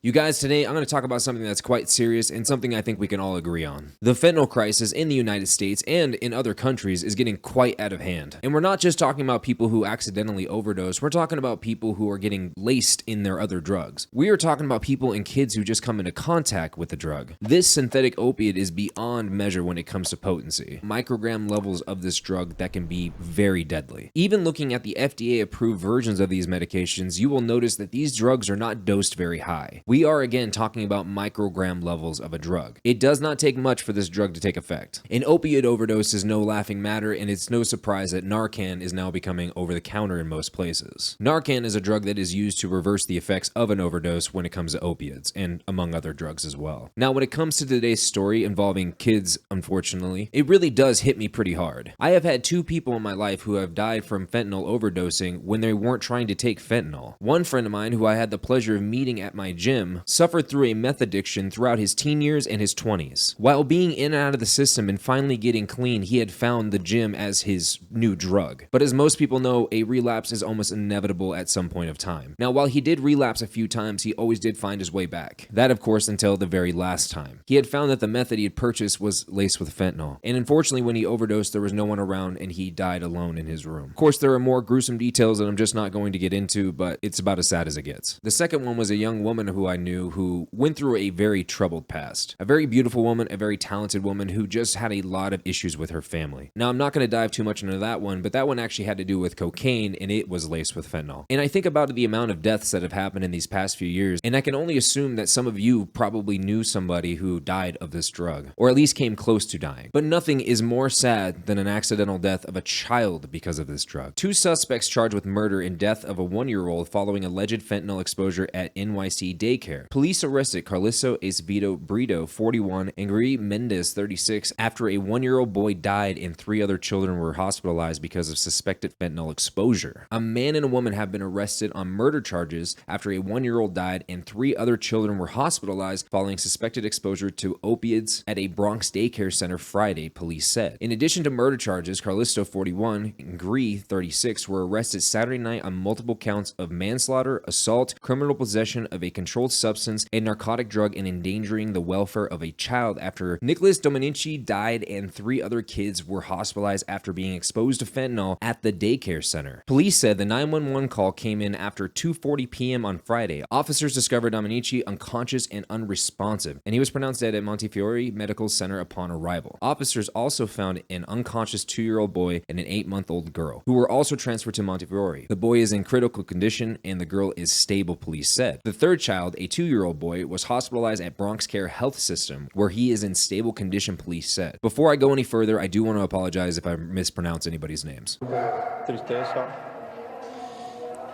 You guys, today I'm going to talk about something that's quite serious and something I think we can all agree on. The fentanyl crisis in the United States and in other countries is getting quite out of hand. And we're not just talking about people who accidentally overdose, we're talking about people who are getting laced in their other drugs. We are talking about people and kids who just come into contact with the drug. This synthetic opiate is beyond measure when it comes to potency. Microgram levels of this drug that can be very deadly. Even looking at the FDA-approved versions of these medications, you will notice that these drugs are not dosed very high. We are again talking about microgram levels of a drug. It does not take much for this drug to take effect. An opiate overdose is no laughing matter, and it's no surprise that Narcan is now becoming over-the-counter in most places. Narcan is a drug that is used to reverse the effects of an overdose when it comes to opiates, and among other drugs as well. Now, when it comes to today's story involving kids, unfortunately, it really does hit me pretty hard. I have had two people in my life who have died from fentanyl overdosing when they weren't trying to take fentanyl. One friend of mine who I had the pleasure of meeting at my gym suffered through a meth addiction throughout his teen years and his 20s. While being in and out of the system and finally getting clean, he had found the gym as his new drug. But as most people know, a relapse is almost inevitable at some point of time. Now, while he did relapse a few times, he always did find his way back. That, of course, until the very last time. He had found that the meth that he had purchased was laced with fentanyl. And unfortunately, when he overdosed, there was no one around and he died alone in his room. Of course, there are more gruesome details that I'm just not going to get into, but it's about as sad as it gets. The second one was a young woman who I knew who went through a very troubled past. A very beautiful woman, a very talented woman who just had a lot of issues with her family. Now, I'm not going to dive too much into that one, but that one actually had to do with cocaine and it was laced with fentanyl. And I think about the amount of deaths that have happened in these past few years, and I can only assume that some of you probably knew somebody who died of this drug, or at least came close to dying. But nothing is more sad than an accidental death of a child because of this drug. Two suspects charged with murder and death of a 1-year-old following alleged fentanyl exposure at NYC Daycare. Police arrested Carlisso Acevedo Brito, 41, and Gary Mendez, 36, after a 1-year-old boy died and 3 other children were hospitalized because of suspected fentanyl exposure. A man and a woman have been arrested on murder charges after a 1-year-old died and 3 other children were hospitalized following suspected exposure to opiates at a Bronx daycare center Friday, police said. In addition to murder charges, Carlisto, 41, and Gary, 36, were arrested Saturday night on multiple counts of manslaughter, assault, criminal possession of a controlled substance, a narcotic drug, and endangering the welfare of a child after Nicholas Dominici died and 3 other kids were hospitalized after being exposed to fentanyl at the daycare center. Police said the 911 call came in after 2:40 p.m. on Friday. Officers discovered Dominici unconscious and unresponsive, and he was pronounced dead at Montefiore Medical Center upon arrival. Officers also found an unconscious 2-year-old boy and an 8-month-old girl, who were also transferred to Montefiore. The boy is in critical condition and the girl is stable, police said. The third child, a 2-year-old boy, was hospitalized at Bronx Care Health System, where he is in stable condition, police said. Before I go any further, I do want to apologize if I mispronounce anybody's names. Tristeza,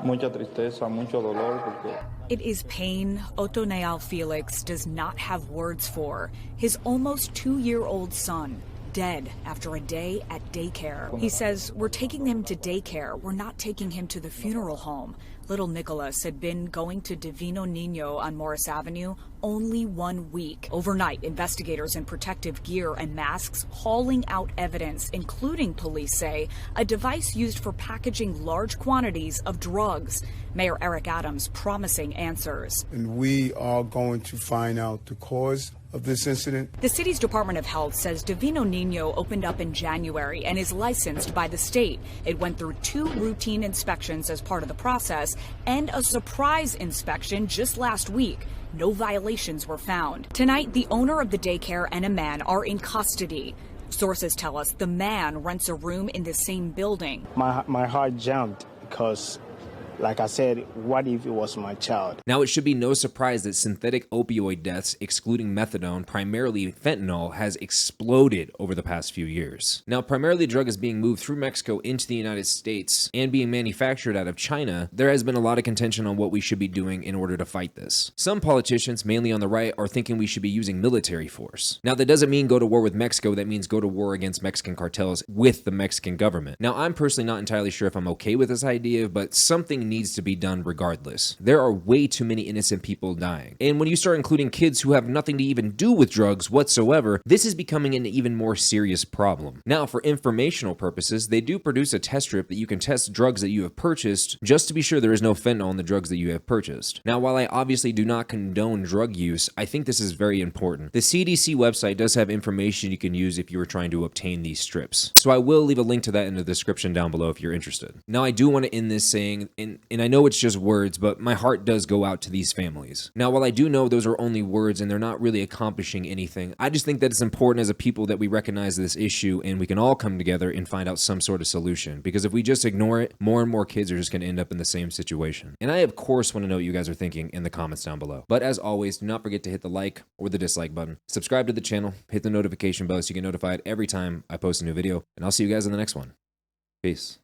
mucha tristeza, mucho dolor, porque it is pain Otoneal Felix does not have words for. His almost 2-year-old son, dead after a day at daycare. He says, "We're taking him to daycare. We're not taking him to the funeral home." Little Nicholas had been going to Divino Niño on Morris Avenue only 1 week. Overnight, investigators in protective gear and masks hauling out evidence, including, police say, a device used for packaging large quantities of drugs. Mayor Eric Adams promising answers. And we are going to find out the cause of this incident. The city's Department of Health says Divino Niño opened up in January and is licensed by the state. It went through 2 routine inspections as part of the process and a surprise inspection just last week. No violations were found. Tonight, the owner of the daycare and a man are in custody. Sources tell us the man rents a room in the same building. my heart jumped because, like I said, what if it was my child? Now, it should be no surprise that synthetic opioid deaths, excluding methadone, primarily fentanyl, has exploded over the past few years. Now, primarily the drug is being moved through Mexico into the United States and being manufactured out of China. There has been a lot of contention on what we should be doing in order to fight this. Some politicians, mainly on the right, are thinking we should be using military force. Now, that doesn't mean go to war with Mexico. That means go to war against Mexican cartels with the Mexican government. Now, I'm personally not entirely sure if I'm okay with this idea, but something something needs to be done regardless. There are way too many innocent people dying. And when you start including kids who have nothing to even do with drugs whatsoever, this is becoming an even more serious problem. Now, for informational purposes, they do produce a test strip that you can test drugs that you have purchased just to be sure there is no fentanyl in the drugs that you have purchased. Now, while I obviously do not condone drug use, I think this is very important. The CDC website does have information you can use if you were trying to obtain these strips. So I will leave a link to that in the description down below if you're interested. Now, I do want to end this saying, and I know it's just words, but my heart does go out to these families. Now, while I do know those are only words and they're not really accomplishing anything, I just think that it's important as a people that we recognize this issue and we can all come together and find out some sort of solution. Because if we just ignore it, more and more kids are just going to end up in the same situation. And I, of course, want to know what you guys are thinking in the comments down below. But as always, do not forget to hit the like or the dislike button. Subscribe to the channel, hit the notification bell so you get notified every time I post a new video, and I'll see you guys in the next one. Peace.